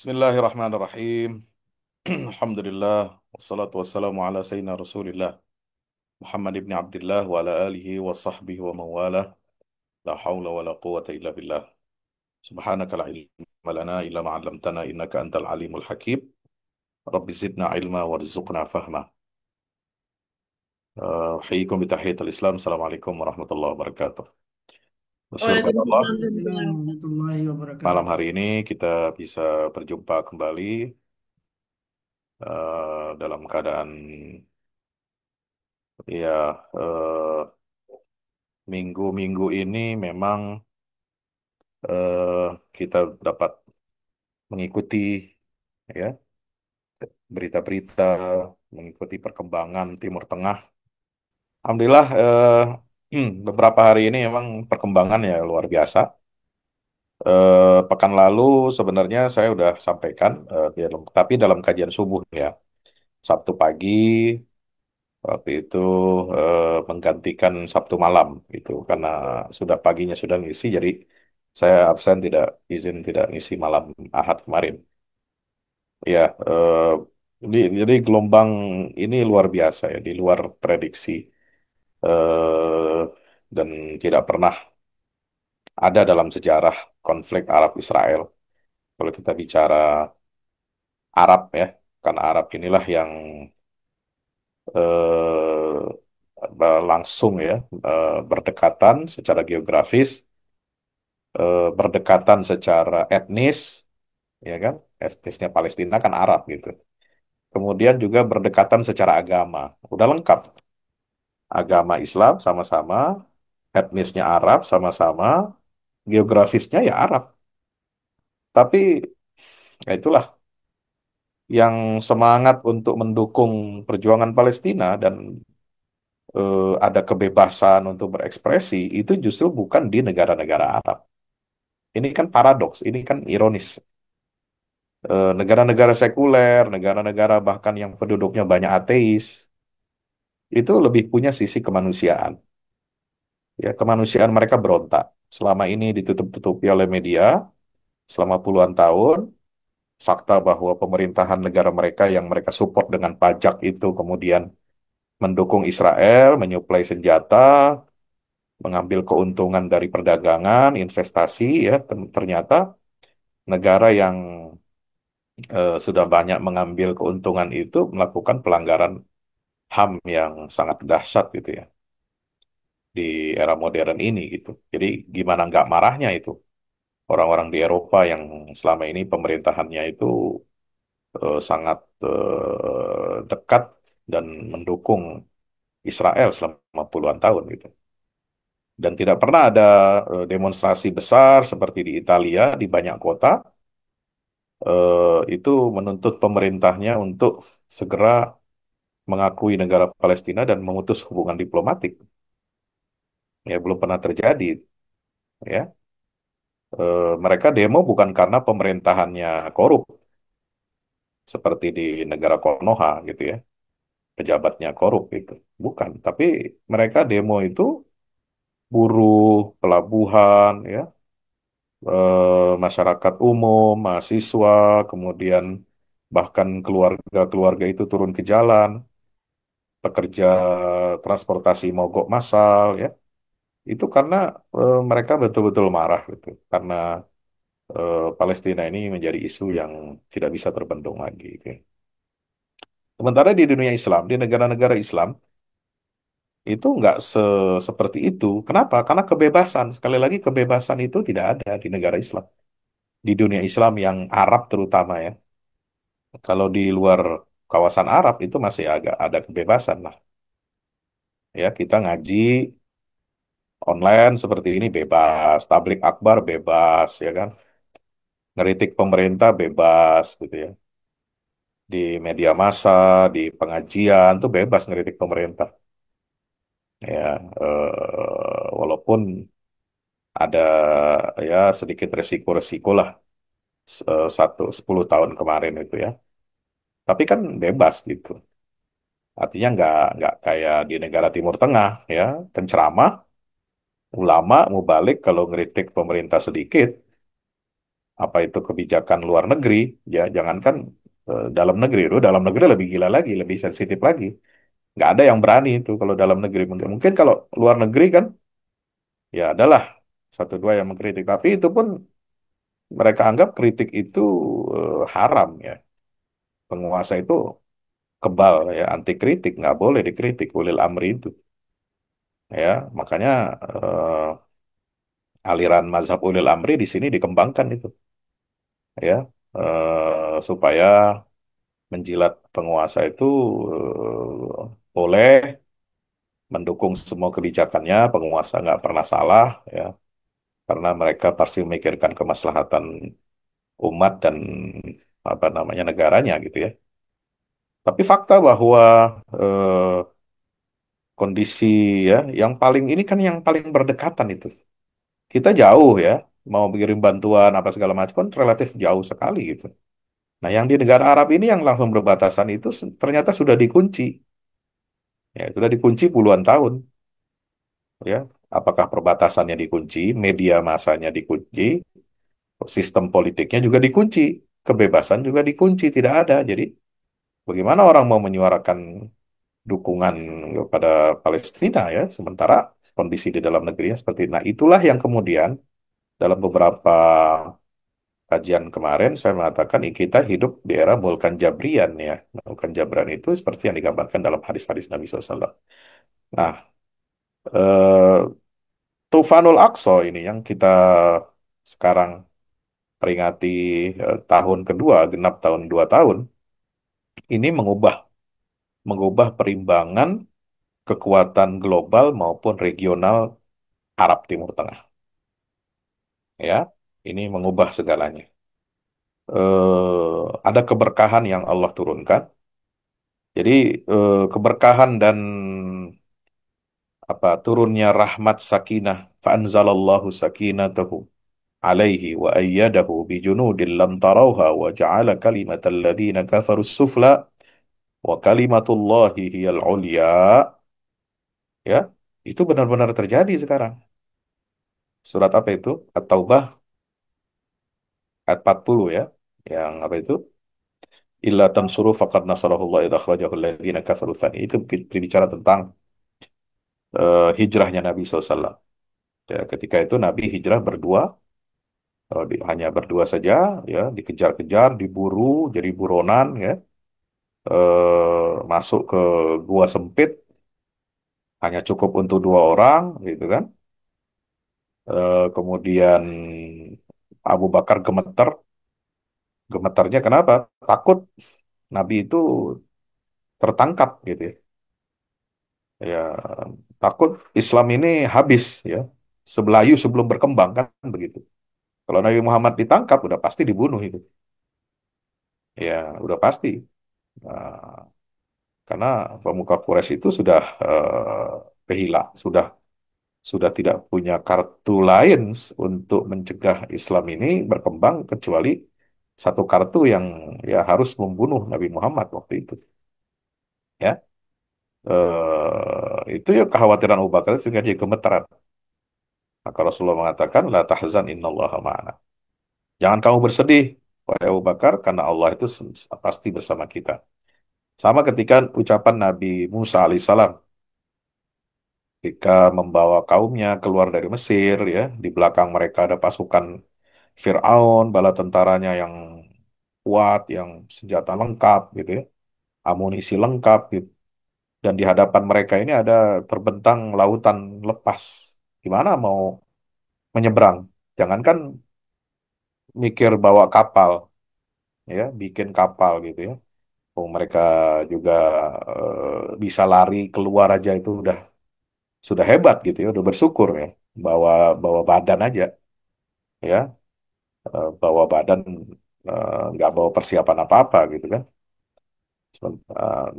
Bismillahirrahmanirrahim. Alhamdulillah. Wassalatu wassalamu ala sayyidina Rasulillah. Muhammad ibn Abdullah wa ala alihi wa sahbihi wa mawalah. La hawla wa la quwata illa billah. Subhanaka la ilma lana illa ma'allamtana innaka antal alimul hakim. Rabbi zidna ilma warzuqna fahma. Uhyikum bitahiyatul Islam. Assalamualaikum warahmatullahi wabarakatuh. Bersyukur kepada Allah. Waalaikumsalam warahmatullahi Malam wabarakatuh. hari ini kita bisa berjumpa kembali dalam keadaan ya minggu-minggu ini memang kita dapat mengikuti ya berita-berita, mengikuti perkembangan Timur Tengah. Alhamdulillah beberapa hari ini memang perkembangan ya luar biasa. Pekan lalu sebenarnya saya udah sampaikan tapi dalam kajian subuh ya Sabtu pagi waktu itu menggantikan Sabtu malam itu karena sudah paginya sudah ngisi jadi saya absen tidak izin tidak ngisi malam Ahad kemarin. Ya, jadi gelombang ini luar biasa ya, di luar prediksi eh, dan tidak pernah ada dalam sejarah konflik Arab-Israel. Kalau kita bicara Arab ya, kan Arab inilah yang langsung ya berdekatan secara geografis, berdekatan secara etnis, ya kan? Etnisnya Palestina kan Arab gitu. Kemudian juga berdekatan secara agama. Udah lengkap. Agama Islam sama-sama, etnisnya Arab sama-sama, geografisnya ya Arab. Tapi ya itulah yang semangat untuk mendukung perjuangan Palestina dan ada kebebasan untuk berekspresi itu justru bukan di negara-negara Arab. Ini kan paradoks, ini kan ironis. Negara-negara sekuler, negara-negara bahkan yang penduduknya banyak ateis, itu lebih punya sisi kemanusiaan. Ya, kemanusiaan mereka berontak. Selama ini ditutup-tutupi oleh media, selama puluhan tahun, fakta bahwa pemerintahan negara mereka yang mereka support dengan pajak itu kemudian mendukung Israel, menyuplai senjata, mengambil keuntungan dari perdagangan, investasi, ya ternyata negara yang sudah banyak mengambil keuntungan itu melakukan pelanggaran HAM yang sangat dahsyat gitu ya di era modern ini gitu. Jadi gimana nggak marahnya itu orang-orang di Eropa yang selama ini pemerintahannya itu sangat dekat dan mendukung Israel selama puluhan tahun gitu. Dan tidak pernah ada demonstrasi besar seperti di Italia di banyak kota itu menuntut pemerintahnya untuk segera mengakui negara Palestina dan memutus hubungan diplomatik. Ya belum pernah terjadi ya. Mereka demo bukan karena pemerintahannya korup seperti di negara Konoha gitu ya, pejabatnya korup itu. Bukan, tapi mereka demo itu buruh, pelabuhan ya, masyarakat umum, mahasiswa, kemudian bahkan keluarga-keluarga itu turun ke jalan, pekerja transportasi mogok massal ya. Itu karena mereka betul-betul marah gitu, karena Palestina ini menjadi isu yang tidak bisa terbendung lagi gitu ya. Sementara di dunia Islam, di negara-negara Islam itu nggak seperti itu. Kenapa? Karena kebebasan. Sekali lagi kebebasan itu tidak ada di negara Islam. Di dunia Islam yang Arab terutama ya. Kalau di luar kawasan Arab itu masih agak ada kebebasan lah. Ya, kita ngaji online seperti ini bebas, tablik akbar bebas, ya kan? Ngeritik pemerintah bebas, gitu ya. Di media massa, di pengajian tuh bebas ngeritik pemerintah. Ya, walaupun ada ya sedikit resiko-resiko lah 10 tahun kemarin itu ya. Tapi kan bebas gitu. Artinya nggak kayak di negara Timur Tengah ya, penceramah ulama mau balik kalau ngeritik pemerintah sedikit apa itu kebijakan luar negeri, ya jangankan dalam negeri, itu dalam negeri lebih gila lagi, lebih sensitif lagi. Nggak ada yang berani itu kalau dalam negeri. Mungkin kalau luar negeri kan, ya adalah satu dua yang mengkritik. Tapi itu pun mereka anggap kritik itu haram ya. Penguasa itu kebal ya, anti kritik, nggak boleh dikritik ulil amri itu. Ya, makanya aliran mazhab ulil amri di sini dikembangkan itu, ya, supaya menjilat penguasa itu boleh mendukung semua kebijakannya, penguasa nggak pernah salah, ya, karena mereka pasti memikirkan kemaslahatan umat dan apa namanya negaranya gitu ya. Tapi fakta bahwa eh, kondisi ya yang paling ini kan yang paling berdekatan itu. Kita jauh ya, mau mengirim bantuan apa segala macam kan relatif jauh sekali gitu. Nah, yang di negara Arab ini yang langsung berbatasan itu ternyata sudah dikunci. Ya, sudah dikunci puluhan tahun ya. Apakah perbatasannya dikunci, media massanya dikunci, sistem politiknya juga dikunci, kebebasan juga dikunci, tidak ada. Jadi, bagaimana orang mau menyuarakan dukungan kepada Palestina ya, sementara kondisi di dalam negerinya seperti itu. Nah, itulah yang kemudian dalam beberapa kajian kemarin saya mengatakan kita hidup di era Volkan Jabrian ya. Volkan Jabrian itu seperti yang digambarkan dalam hadis-hadis Nabi SAW. Nah, eh, Tufanul Aqsa ini yang kita sekarang peringati tahun kedua, genap tahun 2 tahun, ini mengubah perimbangan kekuatan global maupun regional Arab Timur Tengah. Ya, ini mengubah segalanya. Ada keberkahan yang Allah turunkan. Jadi keberkahan dan apa turunnya rahmat sakinah fa'anzalallahu sakinatahu alaihi wa ayyadahu bijunudin lam tarauha wa ja'ala kalimatal ladzina kafarus sufla wa kalimatullahi hiyal ulya, ya, itu benar-benar terjadi sekarang. Surat apa itu? At-Taubah ayat 40 ya. Yang apa itu? Illa tansuru faqad nasarahullah idza akhrajahu alladzina kafaru tsani. Itu berbicara tentang hijrahnya Nabi SAW. Ya, ketika itu Nabi hijrah berdua, hanya berdua saja, ya, dikejar-kejar, diburu, jadi buronan, ya, masuk ke gua sempit, hanya cukup untuk 2 orang, gitu kan. Kemudian Abu Bakar gemeter, gemeternya kenapa? Takut Nabi itu tertangkap, gitu ya. Ya, takut Islam ini habis, ya, sebelayu sebelum berkembang kan begitu. Kalau Nabi Muhammad ditangkap, udah pasti dibunuh itu. Ya, udah pasti. Nah, karena pemuka Quraisy itu sudah kehilang, sudah tidak punya kartu lain untuk mencegah Islam ini berkembang kecuali satu kartu yang ya harus membunuh Nabi Muhammad waktu itu. Ya, itu ya kekhawatiran Abu Bakar sehingga dia gemeteran. Maka Rasulullah mengatakan, La tahzan innallaha ma'ana. Jangan kamu bersedih, wahai Abu Bakar, karena Allah itu pasti bersama kita. Sama ketika ucapan Nabi Musa alaihissalam ketika membawa kaumnya keluar dari Mesir, ya, di belakang mereka ada pasukan Fir'aun, bala tentaranya yang kuat, yang senjata lengkap gitu ya, amunisi lengkap gitu. Dan di hadapan mereka ini ada terbentang lautan lepas. Gimana mau menyeberang? Jangankan mikir bawa kapal, ya, bikin kapal gitu ya. Oh, mereka juga bisa lari keluar aja itu udah sudah hebat gitu ya, udah bersyukur ya. Bawa bawa badan aja, ya, bawa badan, nggak bawa persiapan apa-apa gitu kan.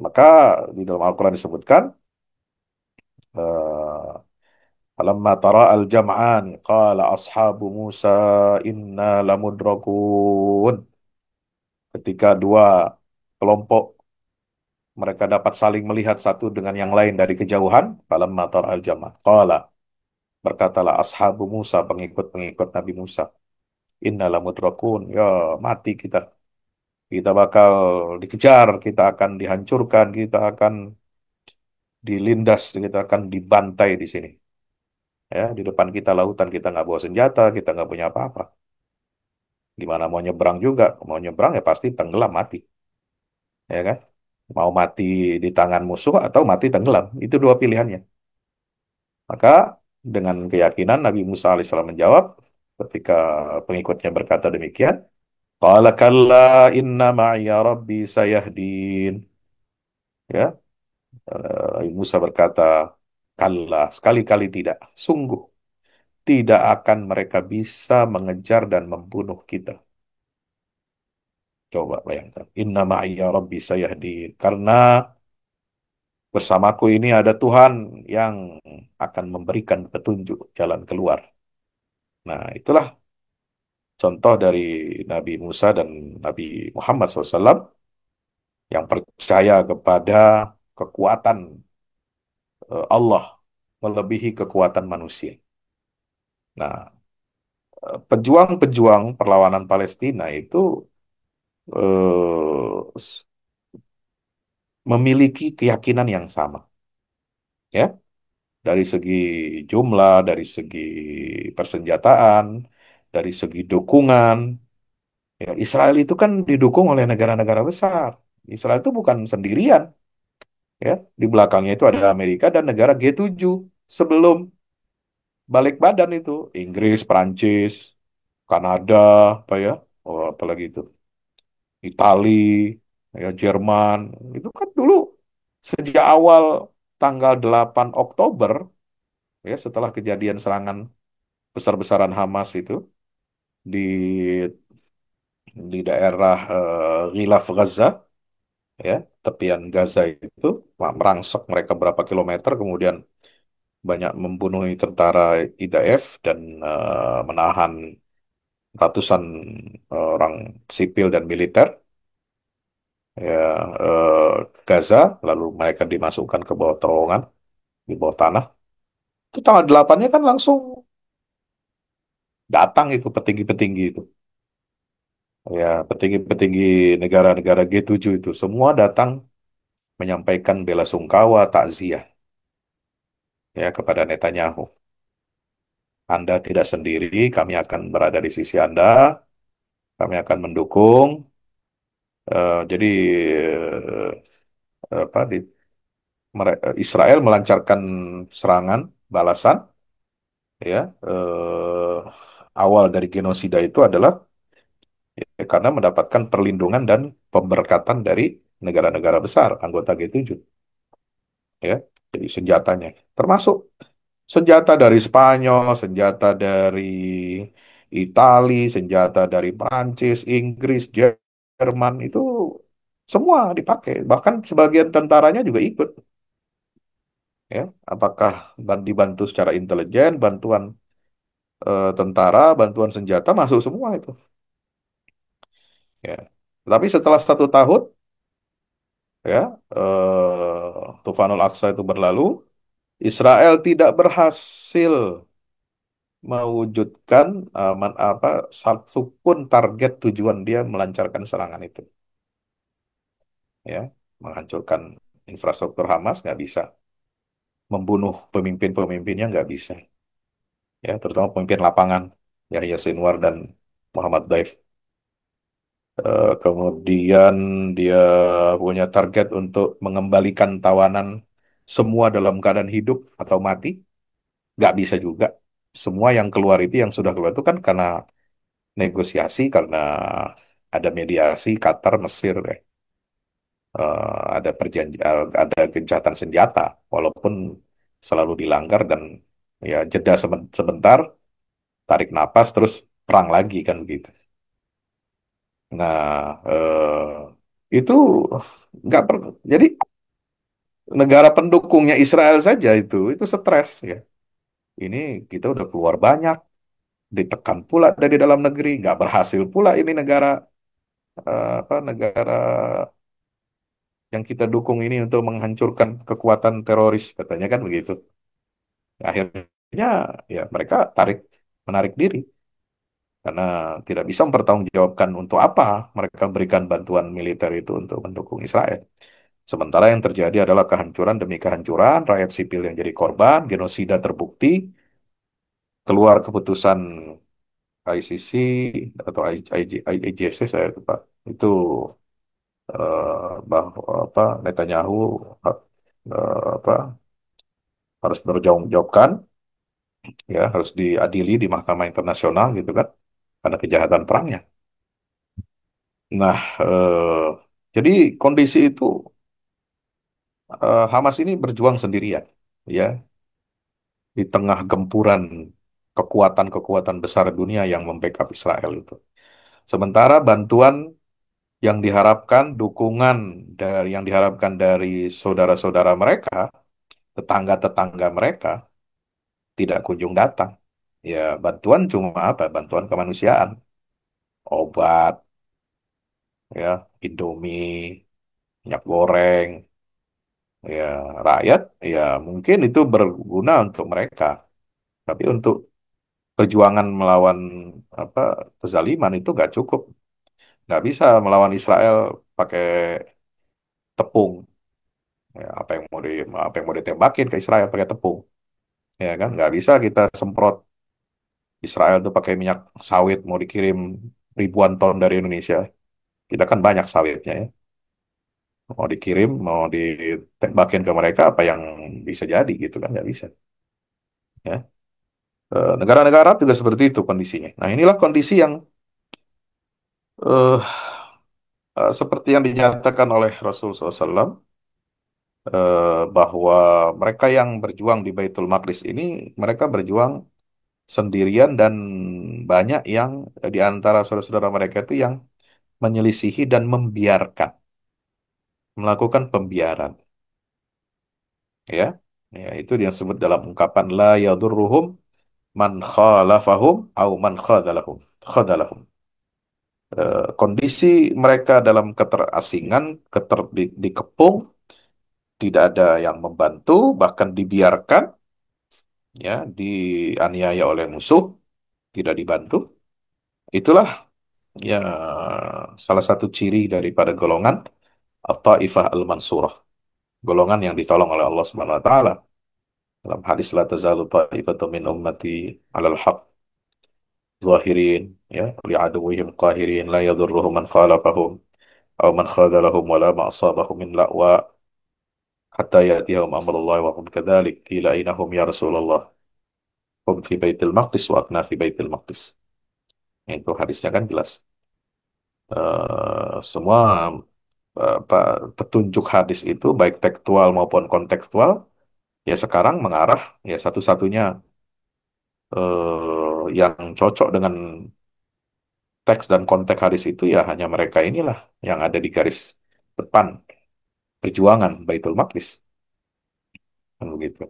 Maka di dalam Al-Quran disebutkan, eh, falamma tara al-jam'an qala ashabu Musa inna lamudrakun. Ketika dua kelompok mereka dapat saling melihat satu dengan yang lain dari kejauhan, falamma tara al-jam'an qala, berkatalah ashabu Musa, pengikut-pengikut Nabi Musa, Inna lamudrakun. Ya, mati kita. Kita bakal dikejar, kita akan dihancurkan, kita akan dilindas, kita akan dibantai di sini. Ya, di depan kita lautan, kita nggak bawa senjata, kita nggak punya apa-apa. Gimana mau nyebrang juga, mau nyebrang ya pasti tenggelam mati, ya kan? Mau mati di tangan musuh atau mati tenggelam, itu dua pilihannya. Maka dengan keyakinan Nabi Musa alaihissalam menjawab ketika pengikutnya berkata demikian, qala kalla inna ma'iya rabbi sayahdin. Ya, Nabi Musa berkata, kalla, sekali-kali tidak. Sungguh, tidak akan mereka bisa mengejar dan membunuh kita. Coba bayangkan. Inna ma'iya rabbi sayahdin. Karena bersamaku ini ada Tuhan yang akan memberikan petunjuk jalan keluar. Nah, itulah contoh dari Nabi Musa dan Nabi Muhammad SAW yang percaya kepada kekuatan Allah melebihi kekuatan manusia. Nah, pejuang-pejuang perlawanan Palestina itu eh, memiliki keyakinan yang sama, ya, dari segi jumlah, dari segi persenjataan, dari segi dukungan. Ya, Israel itu kan didukung oleh negara-negara besar. Israel itu bukan sendirian, ya. Di belakangnya itu ada Amerika dan negara G7 sebelum balik badan itu Inggris, Prancis, Kanada, apa ya, oh, apalagi itu Itali, ya Jerman. Itu kan dulu sejak awal tanggal 8 Oktober, ya setelah kejadian serangan besar-besaran Hamas itu di daerah Ghilaf Gaza, ya tepian Gaza itu merangsek mereka berapa kilometer, kemudian banyak membunuh tentara IDF dan menahan ratusan orang sipil dan militer, ya Gaza, lalu mereka dimasukkan ke bawah terowongan di bawah tanah. Itu tanggal 8-nya kan langsung datang itu petinggi-petinggi itu. Ya, petinggi-petinggi negara-negara G7 itu semua datang menyampaikan bela sungkawa, takziah ya kepada Netanyahu. Anda tidak sendiri, kami akan berada di sisi Anda, kami akan mendukung. Jadi apa Israel melancarkan serangan balasan, ya awal dari genosida itu adalah ya, karena mendapatkan perlindungan dan pemberkatan dari negara-negara besar anggota G7, ya. Jadi senjatanya termasuk senjata dari Spanyol, senjata dari Itali, senjata dari Prancis, Inggris, Jerman itu semua dipakai. Bahkan sebagian tentaranya juga ikut, ya. Apakah dibantu secara intelijen, bantuan tentara, bantuan senjata masuk semua itu, ya. Tapi setelah 1 tahun, ya, Tufanul Aqsa itu berlalu, Israel tidak berhasil mewujudkan apa satu pun target tujuan dia melancarkan serangan itu, ya, menghancurkan infrastruktur Hamas nggak bisa, membunuh pemimpin-pemimpinnya nggak bisa, ya, terutama pemimpin lapangan Yahya Sinwar dan Muhammad Daif. Kemudian dia punya target untuk mengembalikan tawanan semua dalam keadaan hidup atau mati, nggak bisa juga. Semua yang keluar itu yang sudah keluar itu kan karena negosiasi, karena ada mediasi Qatar, Mesir, ya. Ada perjanjian, ada gencatan senjata, walaupun selalu dilanggar dan ya jeda sebentar, tarik napas, terus perang lagi kan begitu. Nah, itu nggak per, jadi negara pendukungnya Israel saja itu stres ya. Ini kita udah keluar banyak, ditekan pula dari dalam negeri, nggak berhasil pula ini negara apa negara yang kita dukung ini untuk menghancurkan kekuatan teroris, katanya kan begitu. Akhirnya ya mereka menarik diri. karena tidak bisa mempertanggungjawabkan untuk apa mereka berikan bantuan militer itu untuk mendukung Israel. Sementara yang terjadi adalah kehancuran demi kehancuran, rakyat sipil yang jadi korban, genosida terbukti, keluar keputusan ICC atau ICC saya lupa itu bahwa apa Netanyahu apa harus bertanggung ya harus diadili di Mahkamah Internasional gitu kan karena kejahatan perangnya. Nah, jadi kondisi itu Hamas ini berjuang sendirian ya di tengah gempuran kekuatan-kekuatan besar dunia yang membackup Israel itu. Sementara bantuan yang diharapkan, dukungan yang diharapkan dari saudara-saudara mereka, tetangga-tetangga mereka, tidak kunjung datang. Ya, bantuan cuma apa? Bantuan kemanusiaan, obat, ya, Indomie, minyak goreng, ya, rakyat, ya mungkin itu berguna untuk mereka. Tapi untuk perjuangan melawan apa kezaliman itu nggak cukup. Nggak bisa melawan Israel pakai tepung. Ya, apa yang mau ditembakin ke Israel pakai tepung, ya kan? Nggak bisa kita semprot Israel tuh pakai minyak sawit mau dikirim ribuan ton dari Indonesia. Kita kan banyak sawitnya ya. Mau dikirim, mau ditembakin ke mereka apa yang bisa jadi gitu kan? Nggak bisa. Ya. Negara-negara Arab juga seperti itu kondisinya. Nah inilah kondisi yang eh, seperti yang dinyatakan oleh Rasulullah SAW bahwa mereka yang berjuang di Baitul Maqdis ini mereka berjuang sendirian dan banyak yang di antara saudara-saudara mereka itu yang menyelisihi dan membiarkan, melakukan pembiaran, ya. Ya, itu yang disebut dalam ungkapan la yadurruhum man khalafahum au man khadalahum. Kondisi mereka dalam keterasingan, dikepung, tidak ada yang membantu, bahkan dibiarkan, ya, dianiaya oleh musuh, tidak dibantu. Itulah ya salah satu ciri daripada golongan At-Taifah Al-Mansurah, golongan yang ditolong oleh Allah Subhanahu wa taala. Dalam hadis la tazalu ta'ifatu min ummati 'alal haq zahirin ya li'aduwwihim qahirin la yadurruhum man khalafahum aw man khadalahum wala ma asabahum min la'wa hatta ya'tiyahum amrullah wa hum kadzalik qila ainahum ya Rasulullah hum fi baitil maqdis wa akna fi baitil maqdis. Itu hadisnya kan jelas. Semua petunjuk hadis itu baik tekstual maupun kontekstual ya sekarang mengarah ya satu-satunya yang cocok dengan teks dan konteks hadis itu ya hanya mereka inilah yang ada di garis depan perjuangan Baitul Maqdis kan begitu.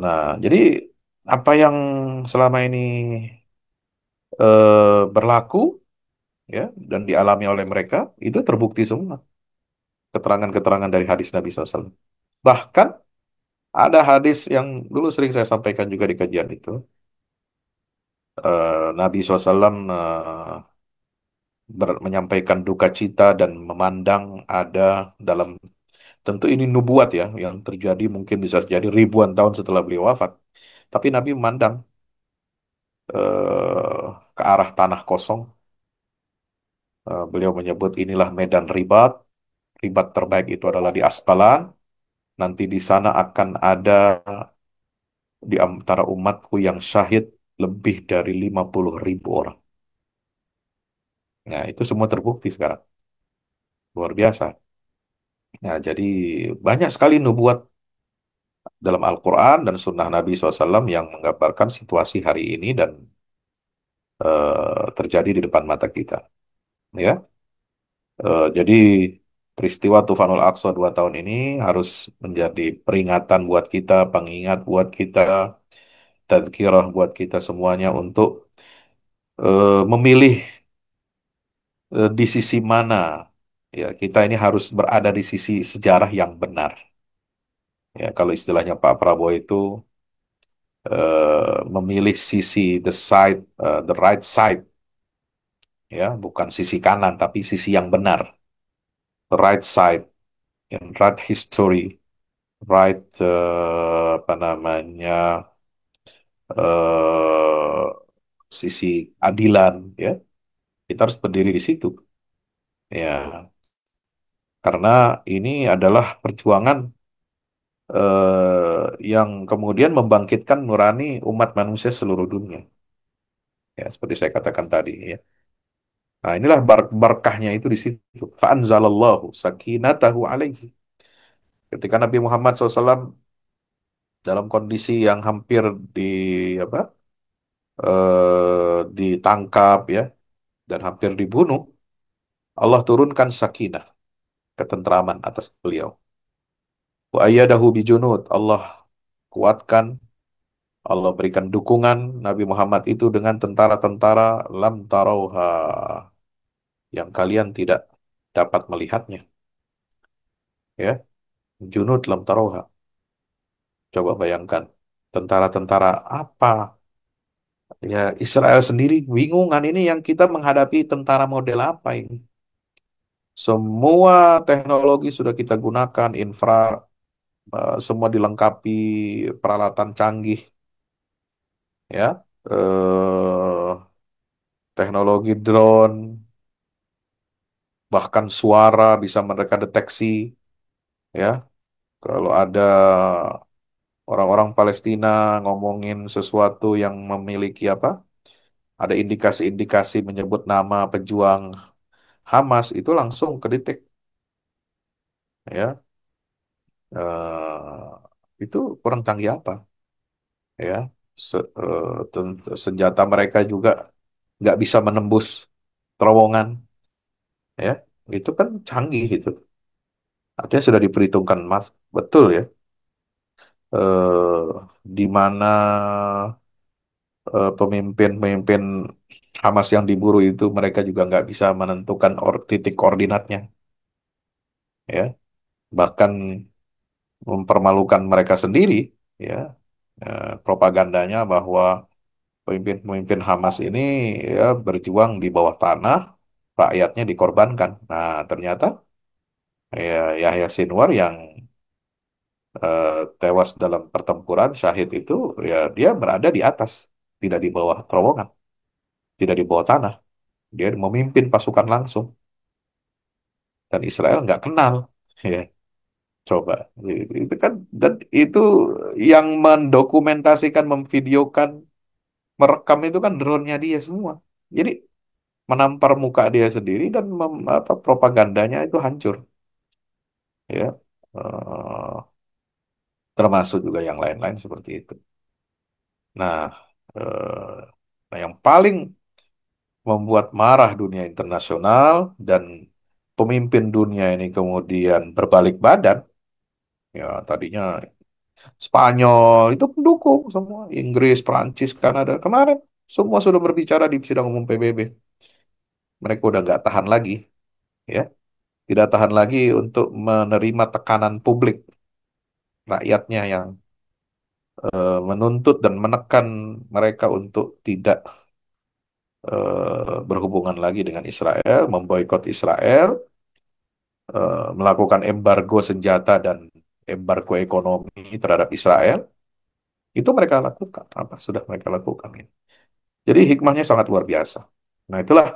Nah, jadi apa yang selama ini berlaku ya dan dialami oleh mereka itu terbukti semua keterangan-keterangan dari hadis Nabi SAW. Bahkan ada hadis yang dulu sering saya sampaikan juga di kajian itu. Nabi SAW menyampaikan duka cita dan memandang ada dalam tentu ini nubuat ya yang terjadi mungkin bisa terjadi ribuan tahun setelah beliau wafat. Tapi Nabi memandang ke arah tanah kosong. Beliau menyebut inilah medan ribat. Ribat terbaik itu adalah di Asqalan. Nanti di sana akan ada di antara umatku yang syahid lebih dari 50.000 orang. Nah, itu semua terbukti sekarang. Luar biasa. Nah, jadi banyak sekali nubuat dalam Al-Quran dan Sunnah Nabi SAW yang menggambarkan situasi hari ini dan terjadi di depan mata kita. Ya, jadi peristiwa Tufanul Aqsa 2 tahun ini harus menjadi peringatan buat kita, pengingat buat kita, tadzkirah buat kita semuanya untuk memilih di sisi mana ya kita ini harus berada di sisi sejarah yang benar. Ya, kalau istilahnya Pak Prabowo itu memilih sisi the side, the right side, ya, bukan sisi kanan, tapi sisi yang benar, the right side, in right history, right, apa namanya, eh sisi adilan, ya, kita harus berdiri di situ, ya, karena ini adalah perjuangan yang kemudian membangkitkan nurani umat manusia seluruh dunia, ya, seperti saya katakan tadi, ya. Nah, inilah berkahnya itu di situ. Fa'anzalallahu sakinatahu alaihi. Ketika Nabi Muhammad SAW dalam kondisi yang hampir di apa ditangkap, ya, dan hampir dibunuh, Allah turunkan sakinah, ketentraman atas beliau. Wa ayyadahu bijunud. Allah kuatkan, Allah berikan dukungan Nabi Muhammad itu dengan tentara-tentara lam tarauha, yang kalian tidak dapat melihatnya, ya. Junud lam tarauha. Coba bayangkan, tentara-tentara apa? Ya, Israel sendiri bingungan, ini yang kita menghadapi tentara model apa ini? Semua teknologi sudah kita gunakan, semua dilengkapi peralatan canggih, ya. Teknologi drone, bahkan suara bisa mereka deteksi, ya. Kalau ada orang-orang Palestina ngomongin sesuatu yang memiliki apa? Ada indikasi-indikasi menyebut nama pejuang Hamas, itu langsung kedetek, ya. Itu kurang canggih apa, ya. Senjata mereka juga nggak bisa menembus terowongan, ya. Itu kan canggih itu. Artinya sudah diperhitungkan, Mas. Betul, ya. Di mana pemimpin-pemimpin Hamas yang diburu itu mereka juga nggak bisa menentukan titik koordinatnya, ya. Bahkan mempermalukan mereka sendiri, ya. Propagandanya bahwa pemimpin-pemimpin Hamas ini, ya, berjuang di bawah tanah, rakyatnya dikorbankan. Nah, ternyata, ya, Yahya Sinwar yang eh, tewas dalam pertempuran syahid itu, ya, dia berada di atas, tidak di bawah terowongan, tidak di bawah tanah. Dia memimpin pasukan langsung, dan Israel nggak kenal, ya. Coba, itu kan, dan itu yang mendokumentasikan, memvideokan, merekam itu kan drone-nya dia semua. Jadi menampar muka dia sendiri dan propagandanya itu hancur, ya. Eh, Termasuk juga yang lain-lain seperti itu. Nah, eh, nah, yang paling membuat marah dunia internasional dan pemimpin dunia ini kemudian berbalik badan, ya, tadinya Spanyol itu pendukung semua, Inggris, Prancis, Kanada kemarin semua sudah berbicara di sidang umum PBB. Mereka udah nggak tahan lagi, ya, tidak tahan lagi untuk menerima tekanan publik, rakyatnya yang menuntut dan menekan mereka untuk tidak berhubungan lagi dengan Israel, memboikot Israel, melakukan embargo senjata dan embargo ekonomi terhadap Israel. Itu mereka lakukan, apa sudah mereka lakukan ini. Jadi hikmahnya sangat luar biasa. Nah, itulah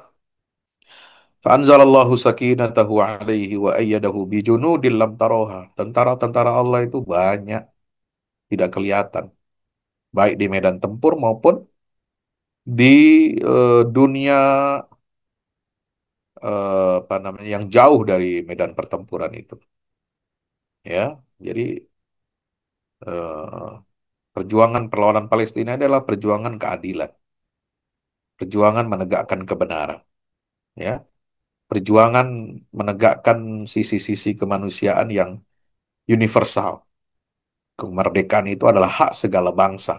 fa'anzalallahu sakinatahu alaihi wa ayyadahu bijunudin lam taroha. Tentara-tentara Allah itu banyak, tidak kelihatan, baik di medan tempur maupun di dunia, apa namanya, yang jauh dari medan pertempuran itu, ya. Jadi eh, perjuangan perlawanan Palestina adalah perjuangan keadilan, perjuangan menegakkan kebenaran, ya, perjuangan menegakkan sisi-sisi kemanusiaan yang universal. Kemerdekaan itu adalah hak segala bangsa.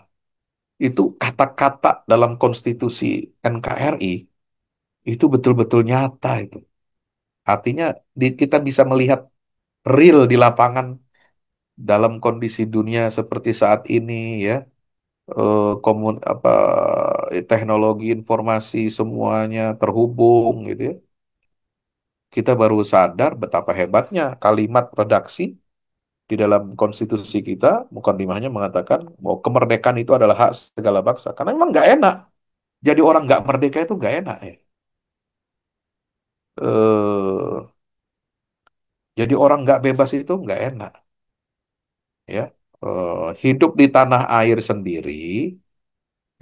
Itu kata-kata dalam konstitusi NKRI itu betul-betul nyata itu. Artinya kita bisa melihat real di lapangan dalam kondisi dunia seperti saat ini, ya. teknologi informasi semuanya terhubung gitu ya. Kita baru sadar betapa hebatnya kalimat redaksi di dalam konstitusi kita, mukadimahnya mengatakan bahwa kemerdekaan itu adalah hak segala bangsa. Karena memang nggak enak. Jadi orang nggak merdeka itu nggak enak ya. Eh, jadi orang nggak bebas itu nggak enak ya. Hidup di tanah air sendiri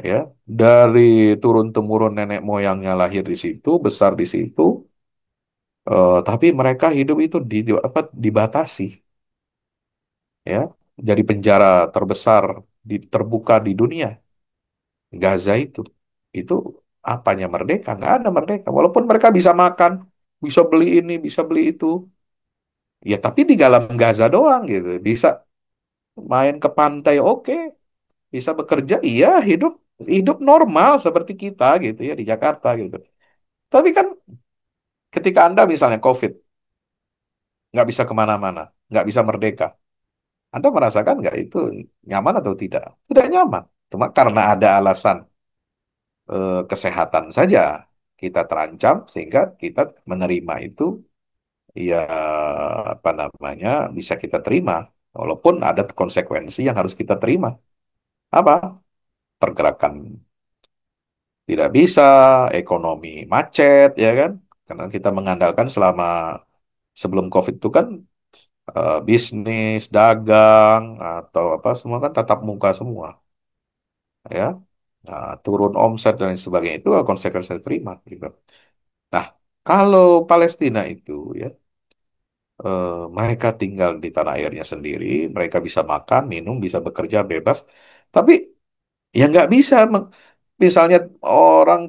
ya, dari turun temurun nenek moyangnya lahir di situ, besar di situ, tapi mereka hidup itu dibatasi ya. Jadi penjara terbesar terbuka di dunia, Gaza itu apanya merdeka? Nggak ada merdeka. Walaupun mereka bisa makan, bisa beli ini, bisa beli itu, ya tapi di dalam Gaza doang gitu. Bisa main ke pantai, oke. Bisa bekerja, iya, hidup hidup normal seperti kita gitu ya di Jakarta gitu. Tapi kan ketika Anda misalnya COVID, nggak bisa kemana-mana, nggak bisa merdeka, Anda merasakan nggak itu nyaman atau tidak? Tidak nyaman. Cuma karena ada alasan kesehatan saja kita terancam sehingga kita menerima itu, ya apa namanya, bisa kita terima. Walaupun ada konsekuensi yang harus kita terima. Apa? Pergerakan tidak bisa, ekonomi macet, ya kan? Karena kita mengandalkan selama sebelum COVID itu kan bisnis, dagang, atau apa semua kan tatap muka semua, ya. Nah, turun omset dan lain sebagainya itu konsekuensi yang terima, gitu. Nah, kalau Palestina itu, ya, mereka tinggal di tanah airnya sendiri, mereka bisa makan, minum, bisa bekerja bebas, tapi ya nggak bisa. Misalnya orang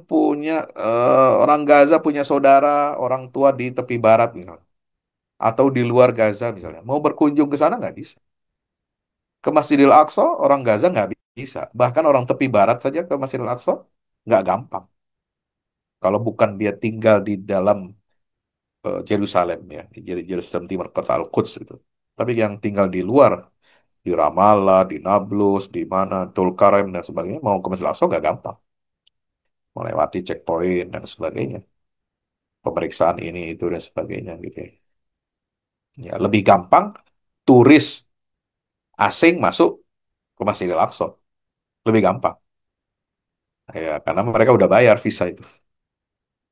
Gaza punya saudara, orang tua di tepi barat misalnya, atau di luar Gaza misalnya, mau berkunjung ke sana nggak bisa. Ke Masjidil Aqsa orang Gaza nggak bisa. Bahkan orang tepi barat saja ke Masjidil Aqsa nggak gampang. Kalau bukan dia tinggal di dalam Yerusalem ya, di Yerusalem Timur, kota Al-Quds itu. Tapi yang tinggal di luar, di Ramallah, di Nablus, di mana, Tulkarem dan sebagainya, mau ke Masjidil Aqsa nggak gampang. Melewati checkpoint dan sebagainya. Pemeriksaan ini, itu, dan sebagainya gitu ya. Ya, lebih gampang turis asing masuk ke Masjidil Aqsa. Lebih gampang. Ya, karena mereka udah bayar visa itu.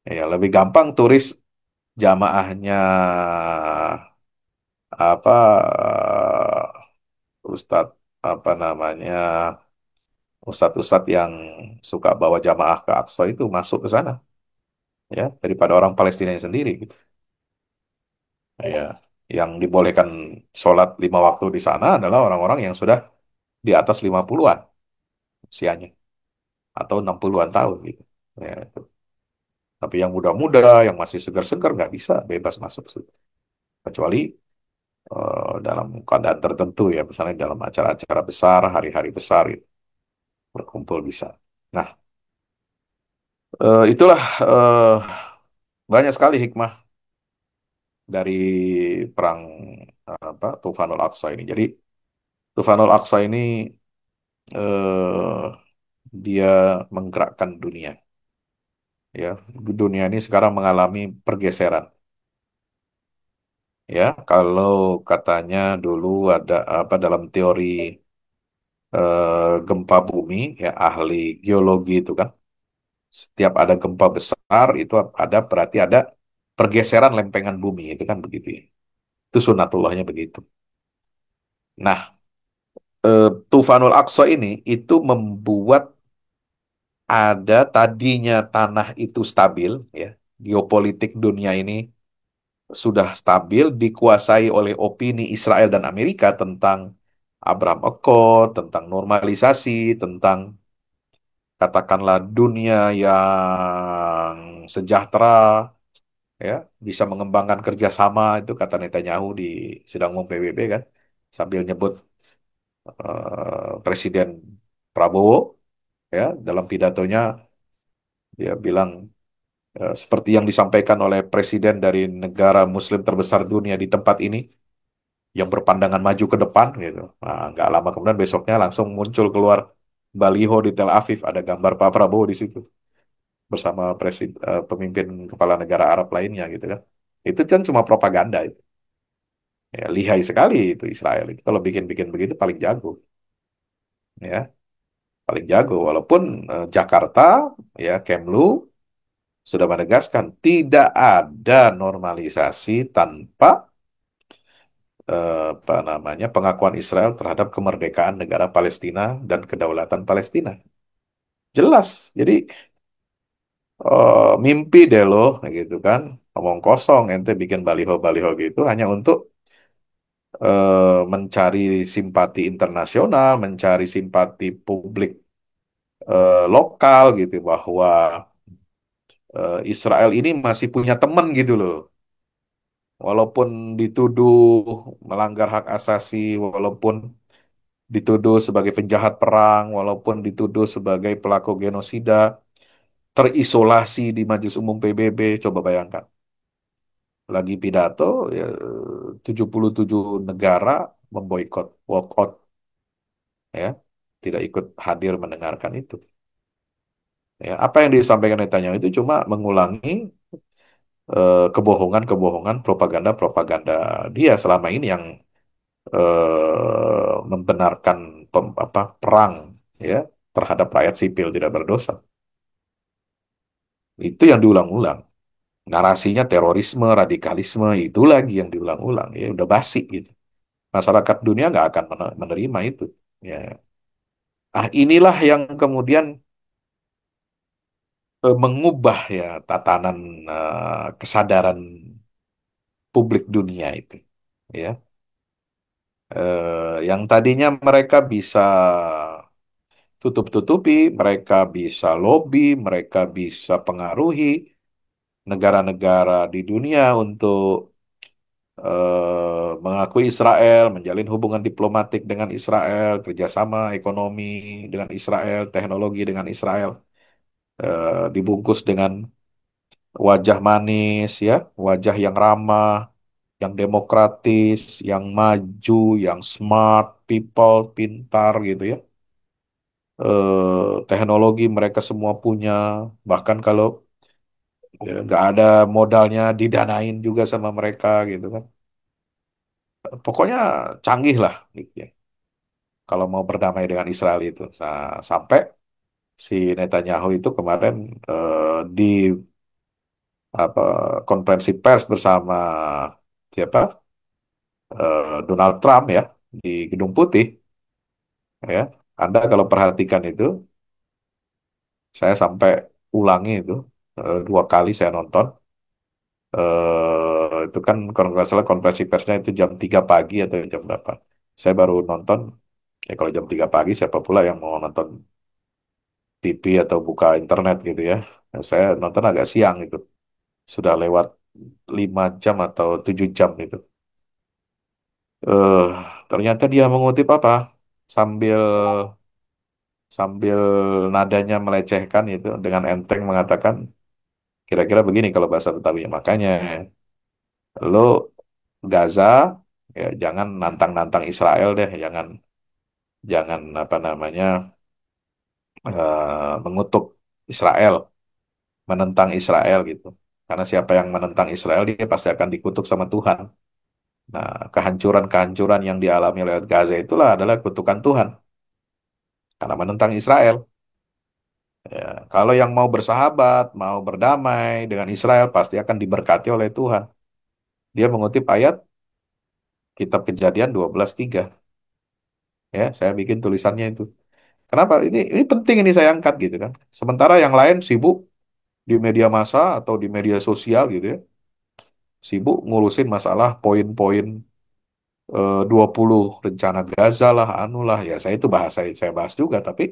Ya, lebih gampang turis jamaahnya apa Ustadz apa namanya Ustadz-ustadz yang suka bawa jamaah ke Aqsa itu masuk ke sana ya daripada orang Palestina yang sendiri gitu ya. Yang dibolehkan sholat 5 waktu di sana adalah orang-orang yang sudah di atas 50-an usianya atau 60-an tahun gitu ya, itu. Tapi yang muda-muda yang masih segar-segar nggak bisa bebas masuk situ. Kecuali dalam keadaan tertentu ya, misalnya dalam acara-acara besar, hari-hari besar gitu, berkumpul bisa. Nah, itulah banyak sekali hikmah dari perang Tufanul Aqsa ini. Jadi Tufanul Aqsa ini eh, dia menggerakkan dunia. Ya, dunia ini sekarang mengalami pergeseran. Ya, kalau katanya dulu ada apa dalam teori gempa bumi, ya ahli geologi itu kan, setiap ada gempa besar itu ada berarti ada pergeseran lempengan bumi itu kan begitu ya. Itu sunatullahnya begitu. Nah, Tufanul Aqsa ini itu membuat ada tadinya tanah itu stabil ya. Geopolitik dunia ini sudah stabil dikuasai oleh opini Israel dan Amerika tentang Abraham Accord, tentang normalisasi, tentang katakanlah dunia yang sejahtera, ya bisa mengembangkan kerjasama itu kata Netanyahu di sidang umum PBB kan sambil nyebut Presiden Prabowo ya dalam pidatonya dia bilang seperti yang disampaikan oleh presiden dari negara Muslim terbesar dunia di tempat ini yang berpandangan maju ke depan gitu. Nah, nggak lama kemudian besoknya langsung muncul keluar baliho di Tel Aviv ada gambar Pak Prabowo di situ bersama pemimpin kepala negara Arab lainnya gitu kan. Itu kan cuma propaganda itu. Ya, lihai sekali itu Israel itu. Kalau bikin-bikin begitu paling jago, ya, paling jago. Walaupun Jakarta, ya, Kemlu sudah menegaskan tidak ada normalisasi tanpa apa namanya pengakuan Israel terhadap kemerdekaan negara Palestina dan kedaulatan Palestina. Jelas. Jadi mimpi deh loh, gitu kan. Ngomong kosong, ente bikin baliho-baliho gitu hanya untuk mencari simpati internasional, mencari simpati publik lokal gitu bahwa Israel ini masih punya teman gitu loh. Walaupun dituduh melanggar hak asasi, walaupun dituduh sebagai penjahat perang, walaupun dituduh sebagai pelaku genosida, terisolasi di Majelis Umum PBB, coba bayangkan. Lagi pidato, ya, 77 negara memboikot, walkout, ya, tidak ikut hadir mendengarkan itu. Ya, apa yang disampaikan Netanyahu itu cuma mengulangi kebohongan-kebohongan, propaganda-propaganda dia selama ini yang membenarkan perang, ya, terhadap rakyat sipil tidak berdosa. Itu yang diulang-ulang. Narasinya terorisme, radikalisme, itu lagi yang diulang-ulang. Ya udah basi gitu. Masyarakat dunia nggak akan menerima itu. Ya. Ah, inilah yang kemudian mengubah ya tatanan kesadaran publik dunia itu. Ya. Yang tadinya mereka bisa tutup-tutupi, mereka bisa lobby, mereka bisa pengaruhi negara-negara di dunia untuk mengakui Israel, menjalin hubungan diplomatik dengan Israel, kerjasama ekonomi dengan Israel, teknologi dengan Israel, dibungkus dengan wajah manis, ya, wajah yang ramah, yang demokratis, yang maju, yang smart, people, pintar gitu ya. Teknologi mereka semua punya, bahkan kalau ya, nggak ada modalnya didanain juga sama mereka gitu kan. Pokoknya canggih lah gitu ya. Kalau mau berdamai dengan Israel itu. Nah, sampai si Netanyahu itu kemarin di apa konferensi pers bersama siapa Donald Trump ya di Gedung Putih ya. Anda kalau perhatikan itu, saya sampai ulangi itu 2 kali saya nonton. Itu kan kalau nggak salah konferensi persnya itu jam 3 pagi atau jam berapa. Saya baru nonton, ya kalau jam 3 pagi siapa pula yang mau nonton TV atau buka internet gitu ya. Nah, saya nonton agak siang itu. Sudah lewat 5 jam atau 7 jam itu. eh Ternyata dia mengutip apa? Sambil sambil nadanya melecehkan itu dengan enteng mengatakan kira-kira begini kalau bahasa Betawinya. Makanya lo Gaza ya jangan nantang-nantang Israel deh, jangan jangan apa namanya mengutuk Israel, menentang Israel gitu. Karena siapa yang menentang Israel dia pasti akan dikutuk sama Tuhan. Nah, kehancuran-kehancuran yang dialami oleh Gaza itulah adalah kutukan Tuhan karena menentang Israel. Ya, kalau yang mau bersahabat, mau berdamai dengan Israel pasti akan diberkati oleh Tuhan. Dia mengutip ayat Kitab Kejadian 12:3. Ya, saya bikin tulisannya itu. Kenapa? Ini penting ini saya angkat gitu kan. Sementara yang lain sibuk di media massa atau di media sosial gitu ya. Sibuk ngurusin masalah poin-poin 20 rencana Gaza lah, anu lah. Ya, saya bahas juga tapi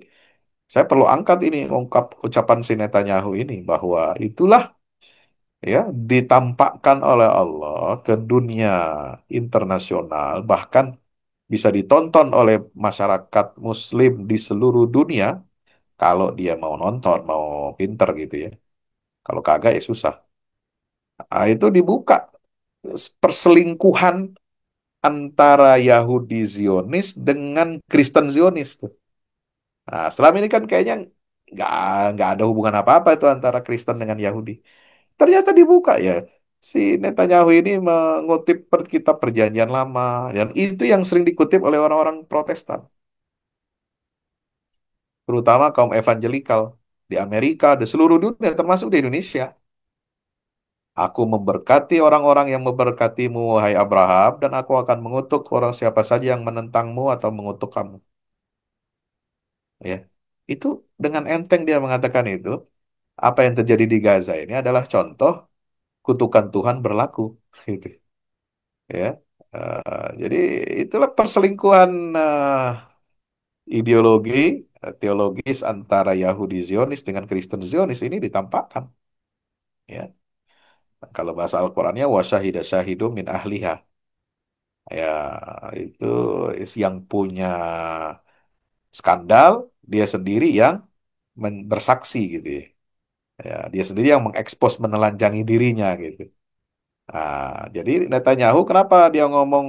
saya perlu angkat ini ungkap ucapan si Netanyahu ini bahwa itulah ya ditampakkan oleh Allah ke dunia internasional bahkan bisa ditonton oleh masyarakat Muslim di seluruh dunia kalau dia mau nonton, mau pinter gitu ya. Kalau kagak ya susah. Nah, itu dibuka perselingkuhan antara Yahudi Zionis dengan Kristen Zionis tuh. Nah, selama ini kan kayaknya nggak nggak ada hubungan apa-apa itu antara Kristen dengan Yahudi. Ternyata dibuka ya. Si Netanyahu ini mengutip kitab Perjanjian Lama dan itu yang sering dikutip oleh orang-orang Protestan, terutama kaum evangelikal di Amerika, di seluruh dunia, termasuk di Indonesia. Aku memberkati orang-orang yang memberkatimu, wahai Abraham, dan aku akan mengutuk orang siapa saja yang menentangmu atau mengutuk kamu. Ya, itu dengan enteng dia mengatakan itu. Apa yang terjadi di Gaza ini adalah contoh kutukan Tuhan berlaku, gitu. Ya, jadi itulah perselingkuhan ideologi teologis antara Yahudi Zionis dengan Kristen Zionis ini ditampakkan. Ya, kalau bahasa Al-Qur'annya wasyahida syahidum min ahliha. Ya, itu yang punya skandal, dia sendiri yang bersaksi gitu ya. Ya, dia sendiri yang mengekspos menelanjangi dirinya gitu. Jadi Netanyahu kenapa dia ngomong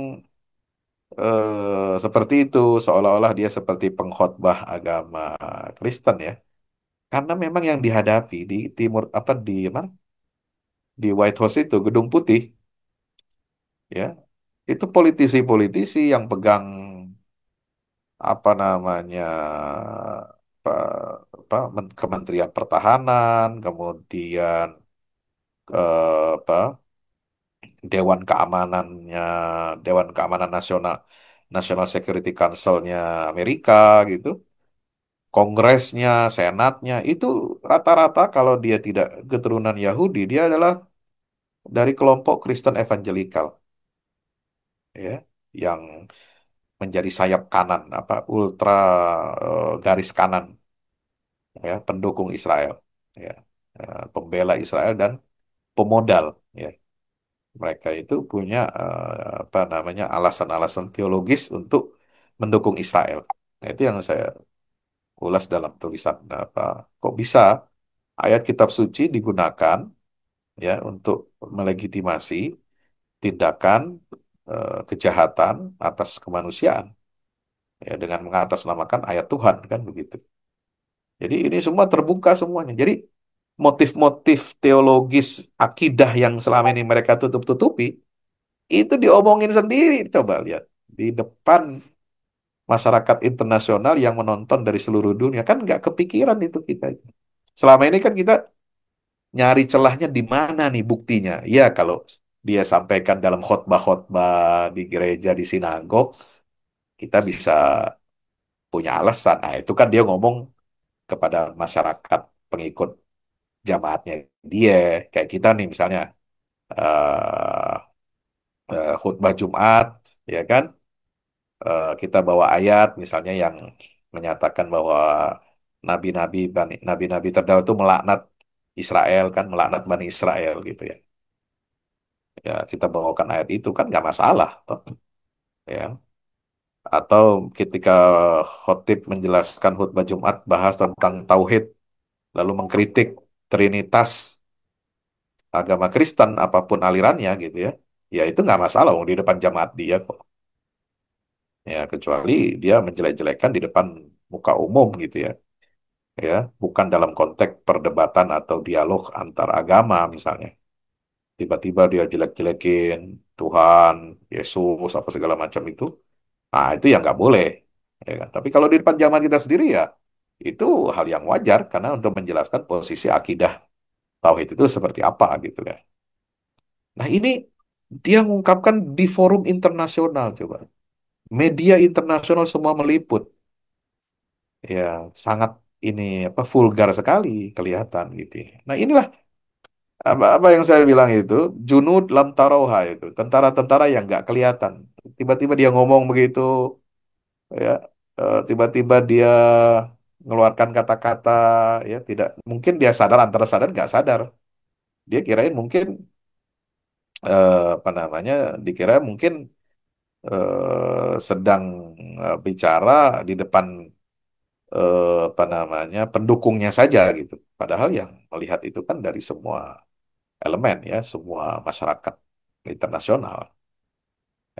seperti itu seolah-olah dia seperti pengkhotbah agama Kristen ya. Karena memang yang dihadapi di timur apa di mana? Di White House itu Gedung Putih ya, itu politisi-politisi yang pegang apa namanya apa, Kementerian Pertahanan, kemudian apa Dewan Keamanannya, Dewan Keamanan Nasional, National Security Council-nya Amerika gitu, Kongresnya, Senatnya, itu rata-rata kalau dia tidak keturunan Yahudi, dia adalah dari kelompok Kristen Evangelikal, ya, yang menjadi sayap kanan, apa ultra garis kanan, ya, pendukung Israel, ya, pembela Israel dan pemodal, ya. Mereka itu punya apa namanya alasan-alasan teologis untuk mendukung Israel. Nah, itu yang saya ulas dalam tulisan apa kok bisa ayat kitab suci digunakan ya untuk melegitimasi tindakan kejahatan atas kemanusiaan ya dengan mengatasnamakan ayat Tuhan kan begitu. Jadi ini semua terbuka semuanya. Jadi motif-motif teologis akidah yang selama ini mereka tutup-tutupi itu diomongin sendiri. Coba lihat di depan masyarakat internasional yang menonton dari seluruh dunia kan nggak kepikiran itu kita. Selama ini kan kita nyari celahnya di mana nih buktinya. Ya kalau dia sampaikan dalam khotbah-khotbah di gereja di sinagog kita bisa punya alasan. Nah itu kan dia ngomong kepada masyarakat pengikut jamaatnya dia kayak kita nih misalnya eh khutbah Jumat ya kan. Kita bawa ayat misalnya yang menyatakan bahwa nabi-nabi terdahulu itu melaknat Israel kan melaknat Bani Israel gitu ya. Ya kita bawakan ayat itu kan nggak masalah toh, ya. Atau ketika khotib menjelaskan khutbah Jumat bahas tentang tauhid lalu mengkritik Trinitas agama Kristen apapun alirannya gitu ya. Ya itu nggak masalah wong, di depan jamaat dia kok. Ya kecuali dia menjelek-jelekan di depan muka umum gitu ya. Ya, bukan dalam konteks perdebatan atau dialog antar agama misalnya. Tiba-tiba dia jelek-jelekin Tuhan, Yesus, apa segala macam itu. Nah, itu yang nggak boleh. Ya kan? Tapi kalau di depan zaman kita sendiri ya, itu hal yang wajar karena untuk menjelaskan posisi akidah tauhid itu seperti apa gitu ya. Nah, ini dia mengungkapkan di forum internasional coba. Media internasional semua meliput. Ya, sangat ini apa vulgar sekali kelihatan gitu ya. Nah, inilah apa yang saya bilang itu junud lam taroha itu tentara-tentara yang nggak kelihatan tiba-tiba dia ngomong begitu ya tiba-tiba dia mengeluarkan kata-kata ya tidak mungkin dia sadar antara sadar nggak sadar dia kirain mungkin apa namanya dikira mungkin sedang bicara di depan apa namanya pendukungnya saja gitu padahal yang melihat itu kan dari semua elemen ya semua masyarakat internasional.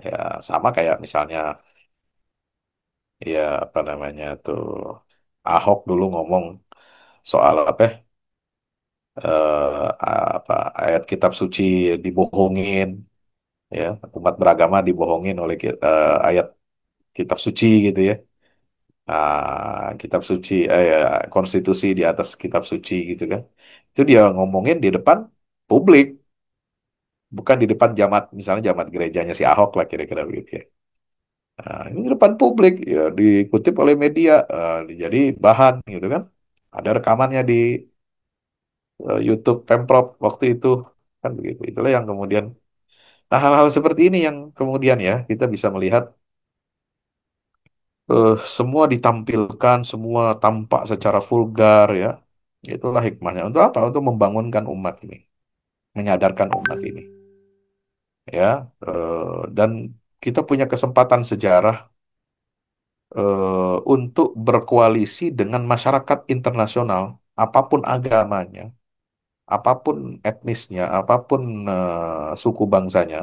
Ya, sama kayak misalnya, ya apa namanya tuh. Ahok dulu ngomong soal apa, apa ayat kitab suci dibohongin, ya umat beragama dibohongin oleh ayat kitab suci gitu ya. Kitab suci, ya, konstitusi di atas kitab suci gitu kan. Itu dia ngomongin di depan publik, bukan di depan jamaat, misalnya jamaat gerejanya si Ahok lah kira-kira begitu ya. Ini di depan publik ya dikutip oleh media, jadi bahan gitu kan. Ada rekamannya di YouTube Pemprov waktu itu kan begitu. Itulah yang kemudian, nah hal-hal seperti ini yang kemudian ya kita bisa melihat semua ditampilkan, semua tampak secara vulgar ya. Itulah hikmahnya. Untuk apa? Untuk membangunkan umat ini, menyadarkan umat ini, ya. Dan kita punya kesempatan sejarah untuk berkoalisi dengan masyarakat internasional, apapun agamanya, apapun etnisnya, apapun suku bangsanya,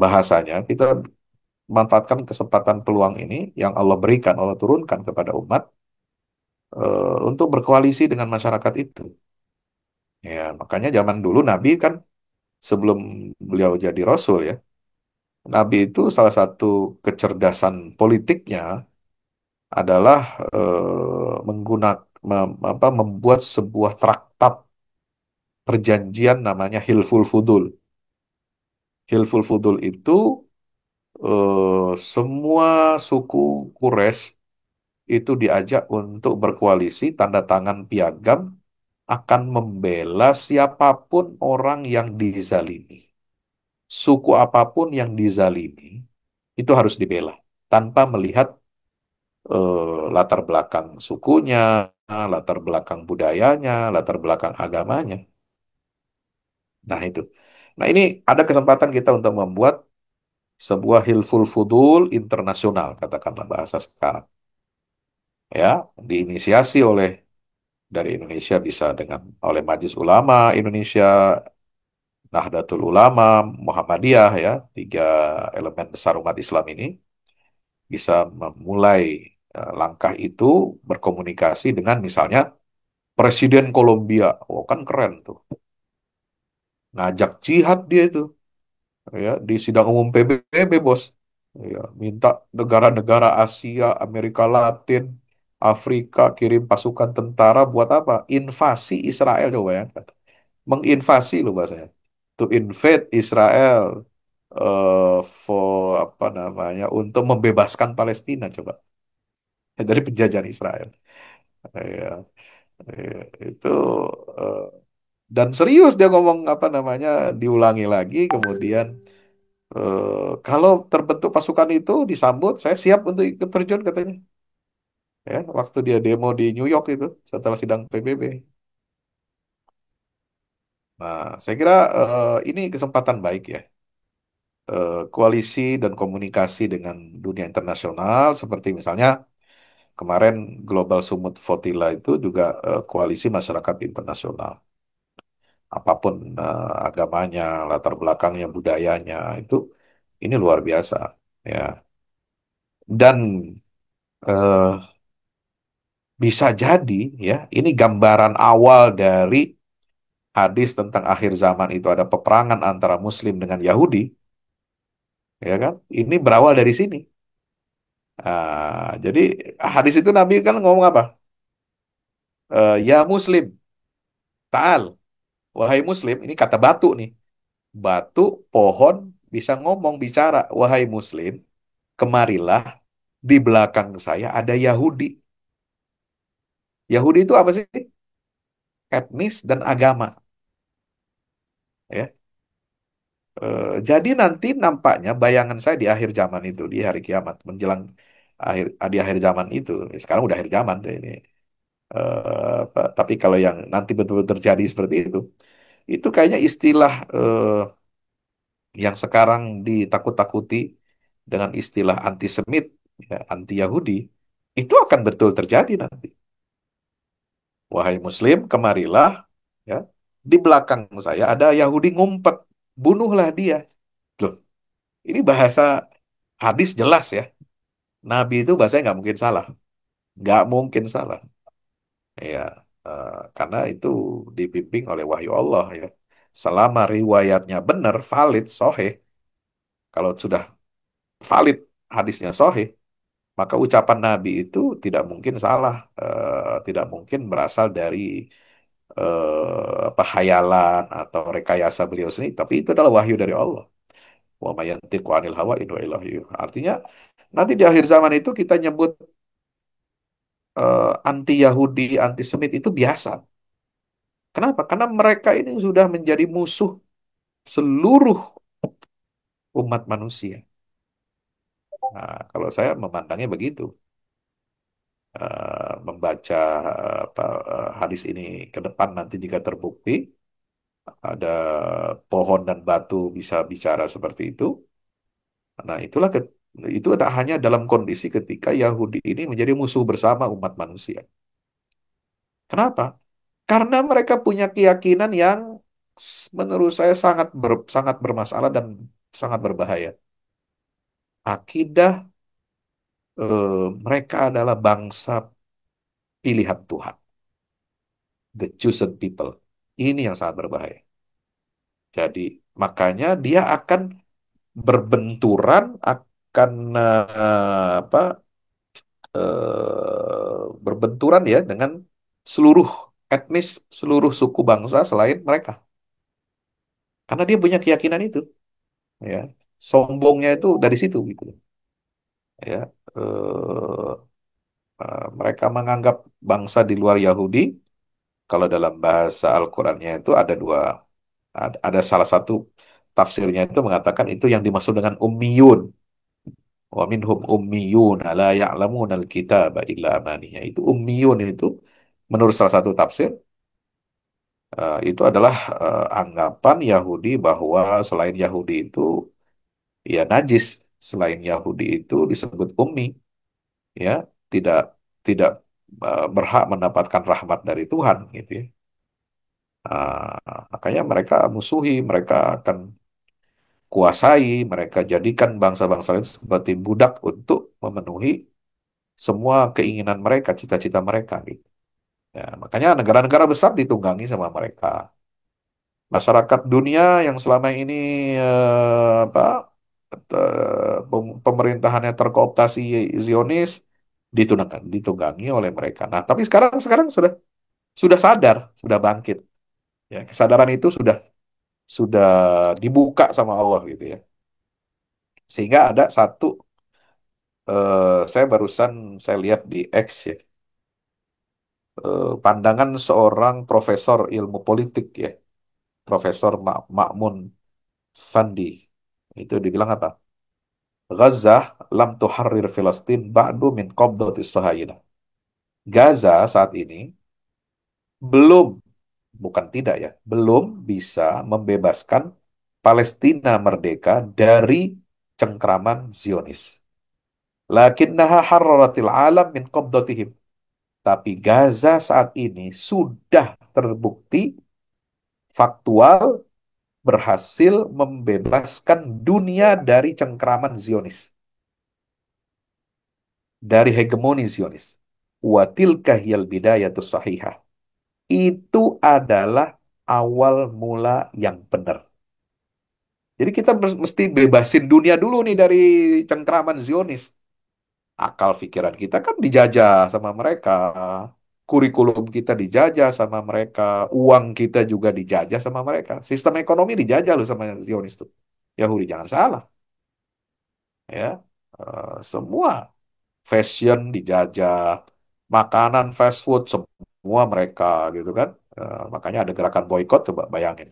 bahasanya. Kita manfaatkan kesempatan peluang ini yang Allah berikan, Allah turunkan kepada umat untuk berkoalisi dengan masyarakat itu. Ya, makanya zaman dulu Nabi kan sebelum beliau jadi Rasul ya, Nabi itu salah satu kecerdasan politiknya adalah membuat sebuah traktat perjanjian namanya Hilful Fudul. Hilful Fudul itu semua suku Quraisy itu diajak untuk berkoalisi, tanda tangan piagam akan membela siapapun orang yang dizalimi. Suku apapun yang dizalimi, itu harus dibela. Tanpa melihat latar belakang sukunya, latar belakang budayanya, latar belakang agamanya. Nah itu. Nah ini ada kesempatan kita untuk membuat sebuah Hilful Fudul internasional, katakanlah bahasa sekarang. Ya, diinisiasi oleh dari Indonesia bisa dengan oleh Majelis Ulama Indonesia, Nahdlatul Ulama, Muhammadiyah ya, tiga elemen besar umat Islam ini bisa memulai langkah itu berkomunikasi dengan misalnya Presiden Kolombia. Oh kan keren tuh. Ngajak jihad dia itu ya di sidang umum PBB bos. Ya, minta negara-negara Asia, Amerika Latin, Afrika kirim pasukan tentara buat apa? Invasi Israel coba ya. Menginvasi loh bahasanya. To invade Israel for apa namanya untuk membebaskan Palestina coba dari penjajahan Israel. Ya, ya, itu eh, dan serius dia ngomong apa namanya diulangi lagi kemudian kalau terbentuk pasukan itu disambut saya siap untuk ikut terjun katanya ya waktu dia demo di New York itu setelah sidang PBB. Nah, saya kira ini kesempatan baik ya, koalisi dan komunikasi dengan dunia internasional seperti misalnya kemarin Global Summit Fotila itu juga koalisi masyarakat internasional. Apapun agamanya, latar belakangnya, budayanya itu ini luar biasa ya. Dan eh, bisa jadi ya ini gambaran awal dari hadis tentang akhir zaman itu ada peperangan antara Muslim dengan Yahudi, ya kan? Ini berawal dari sini. Jadi hadis itu Nabi kan ngomong apa? Ya Muslim, ta'al. Wahai Muslim, ini kata batu nih. Batu, pohon, bisa ngomong, bicara. Wahai Muslim, kemarilah di belakang saya ada Yahudi. Yahudi itu apa sih? Etnis dan agama. Ya. Jadi nanti nampaknya bayangan saya di akhir zaman itu, di hari kiamat, menjelang di akhir zaman itu, sekarang udah akhir zaman deh ini. Tapi kalau yang nanti betul-betul terjadi seperti itu kayaknya istilah yang sekarang ditakut-takuti dengan istilah antisemit, ya, anti-Yahudi, itu akan betul terjadi nanti. Wahai Muslim, kemarilah, ya, di belakang saya ada Yahudi ngumpet, bunuhlah dia. Loh, ini bahasa hadis jelas ya. Nabi itu bahasanya nggak mungkin salah. Nggak mungkin salah. Ya, karena itu dibimbing oleh wahyu Allah ya. Selama riwayatnya benar, valid, sahih, kalau sudah valid hadisnya sahih, maka ucapan Nabi itu tidak mungkin salah, tidak mungkin berasal dari apa khayalan atau rekayasa beliau sendiri, tapi itu adalah wahyu dari Allah. Wa may yantiqu 'anil hawa in huwa illa wahyu. Artinya nanti di akhir zaman itu kita nyebut anti Yahudi, anti Semit itu biasa. Kenapa? Karena mereka ini sudah menjadi musuh seluruh umat manusia. Nah, kalau saya memandangnya begitu. Membaca apa, hadis ini ke depan nanti jika terbukti ada pohon dan batu bisa bicara seperti itu. Nah, itu ada hanya dalam kondisi ketika Yahudi ini menjadi musuh bersama umat manusia. Kenapa? Karena mereka punya keyakinan yang menurut saya sangat bermasalah dan sangat berbahaya. Akidah mereka adalah bangsa pilihan Tuhan, the chosen people. Ini yang sangat berbahaya. Jadi makanya dia akan berbenturan, akan apa berbenturan ya dengan seluruh etnis, seluruh suku bangsa selain mereka. Karena dia punya keyakinan itu, ya. Sombongnya itu dari situ gitu, ya. Eh, Mereka menganggap bangsa di luar Yahudi, kalau dalam bahasa Al-Qur'annya itu ada dua, ada salah satu tafsirnya itu mengatakan itu yang dimaksud dengan ummiyun. Wa minhum ummiyun la ya'lamun al-kitaba illa amaniya. Itu ummiyun itu menurut salah satu tafsir itu adalah anggapan Yahudi bahwa selain Yahudi itu ya najis, selain Yahudi itu disebut ummi, ya, tidak tidak berhak mendapatkan rahmat dari Tuhan gitu ya. Makanya mereka musuhi, mereka akan kuasai, mereka jadikan bangsa-bangsa itu seperti budak untuk memenuhi semua keinginan mereka, cita-cita mereka gitu. Ya, makanya negara-negara besar ditunggangi sama mereka. Masyarakat dunia yang selama ini apa pemerintahannya terkooptasi Zionis ditunggangi oleh mereka. Nah, tapi sekarang sekarang sudah sadar, sudah bangkit. Ya, kesadaran itu sudah dibuka sama Allah gitu ya. Sehingga ada satu saya barusan saya lihat di X ya, pandangan seorang profesor ilmu politik ya, Profesor Ma'mun Fandi. Itu dibilang apa? Gaza lam tuharrir Filastin ba'du min qabdatis Sahayinah. Gaza saat ini belum, bukan tidak ya, belum bisa membebaskan Palestina merdeka dari cengkraman Zionis. Lakinnaha harraratil alam min qabdatihim. Tapi Gaza saat ini sudah terbukti faktual berhasil membebaskan dunia dari cengkraman Zionis, dari hegemoni Zionis. Watilka hiyal bidayatus sahihah. Itu adalah awal mula yang benar. Jadi kita mesti bebasin dunia dulu nih dari cengkraman Zionis. Akal pikiran kita kan dijajah sama mereka. Kurikulum kita dijajah sama mereka. Uang kita juga dijajah sama mereka. Sistem ekonomi dijajah loh sama Zionis tuh. Yahudi jangan salah. Ya, semua fashion dijajah, makanan fast food semua mereka gitu kan. Makanya ada gerakan boykot, coba bayangin.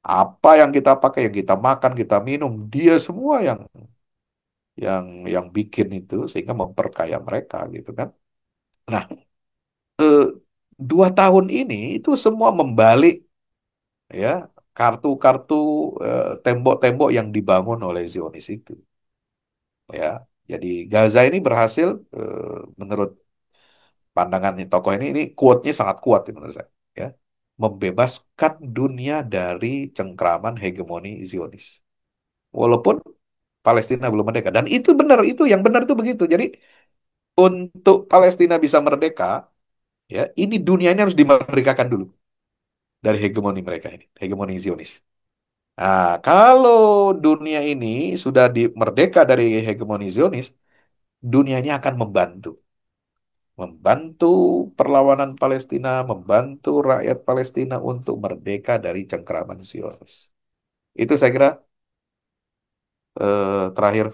Apa yang kita pakai, yang kita makan, kita minum, dia semua yang yang bikin itu sehingga memperkaya mereka gitu kan. Nah, eh, 2 tahun ini itu semua membalik ya kartu-kartu tembok-tembok yang dibangun oleh Zionis itu ya. Jadi Gaza ini berhasil menurut pandangan tokoh ini quote-nya sangat kuat ya menurut saya ya. Membebaskan dunia dari cengkraman hegemoni Zionis. Walaupun Palestina belum merdeka dan itu benar, itu yang benar itu begitu. Jadi Untuk Palestina bisa merdeka, ya, ini dunia ini harus dimerdekakan dulu dari hegemoni mereka ini, hegemoni Zionis. Nah, kalau dunia ini sudah merdeka dari hegemoni Zionis, dunia ini akan membantu perlawanan Palestina, membantu rakyat Palestina untuk merdeka dari cengkeraman Zionis. Itu saya kira terakhir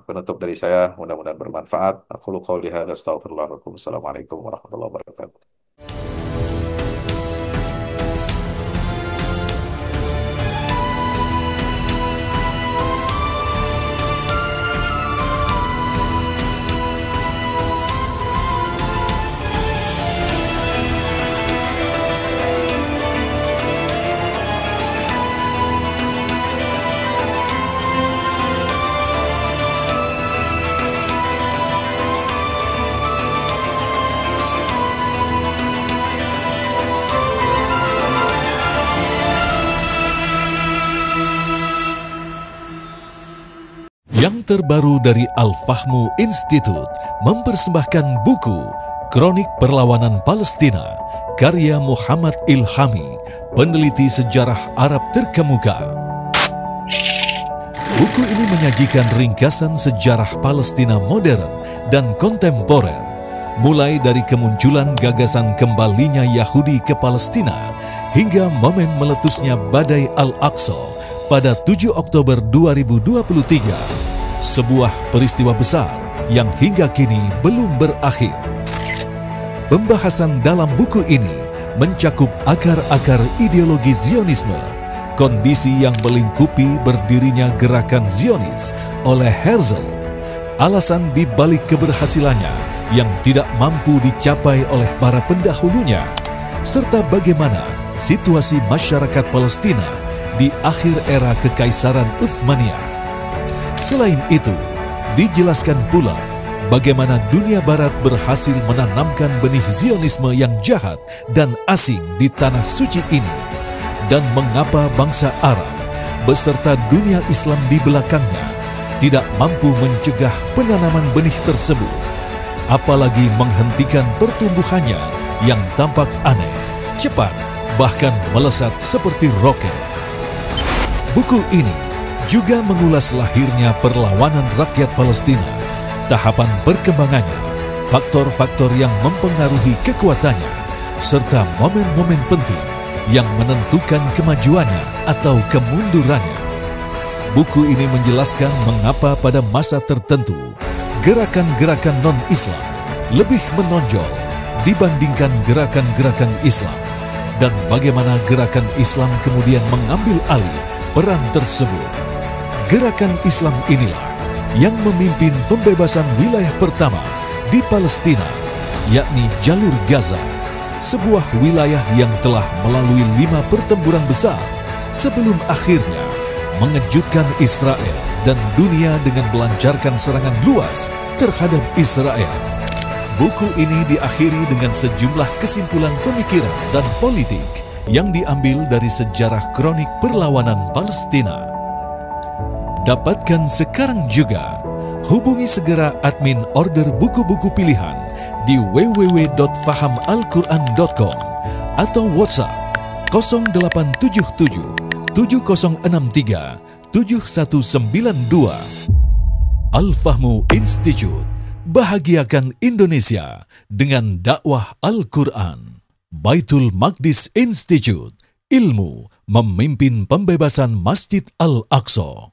penutup dari saya, mudah-mudahan bermanfaat. Aku qouli hadza astaghfirullah lakum. Assalamualaikum warahmatullahi wabarakatuh. Yang terbaru dari Al-Fahmu Institute mempersembahkan buku Kronik Perlawanan Palestina karya Muhammad Ilhami, peneliti sejarah Arab terkemuka. Buku ini menyajikan ringkasan sejarah Palestina modern dan kontemporer, mulai dari kemunculan gagasan kembalinya Yahudi ke Palestina hingga momen meletusnya badai Al-Aqsa pada 7 Oktober 2023. Sebuah peristiwa besar yang hingga kini belum berakhir. Pembahasan dalam buku ini mencakup akar-akar ideologi Zionisme, kondisi yang melingkupi berdirinya gerakan Zionis oleh Herzl, alasan dibalik keberhasilannya yang tidak mampu dicapai oleh para pendahulunya, serta bagaimana situasi masyarakat Palestina di akhir era Kekaisaran Utsmaniyah. Selain itu, dijelaskan pula bagaimana dunia barat berhasil menanamkan benih Zionisme yang jahat dan asing di tanah suci ini, dan mengapa bangsa Arab beserta dunia Islam di belakangnya tidak mampu mencegah penanaman benih tersebut, apalagi menghentikan pertumbuhannya yang tampak aneh, cepat, bahkan melesat seperti roket. Buku ini juga mengulas lahirnya perlawanan rakyat Palestina, tahapan perkembangannya, faktor-faktor yang mempengaruhi kekuatannya, serta momen-momen penting yang menentukan kemajuannya atau kemundurannya. Buku ini menjelaskan mengapa pada masa tertentu gerakan-gerakan non-Islam lebih menonjol dibandingkan gerakan-gerakan Islam, dan bagaimana gerakan Islam kemudian mengambil alih peran tersebut. Gerakan Islam inilah yang memimpin pembebasan wilayah pertama di Palestina, yakni Jalur Gaza, sebuah wilayah yang telah melalui 5 pertempuran besar sebelum akhirnya mengejutkan Israel dan dunia dengan melancarkan serangan luas terhadap Israel. Buku ini diakhiri dengan sejumlah kesimpulan pemikiran dan politik yang diambil dari sejarah kronik perlawanan Palestina. Dapatkan sekarang juga. Hubungi segera admin order buku-buku pilihan di www.fahamalquran.com atau WhatsApp 0877 7063 7192. Al-Fahmu Institute, bahagiakan Indonesia dengan dakwah Al-Quran. Baitul Maqdis Institute, ilmu memimpin pembebasan Masjid Al-Aqsa.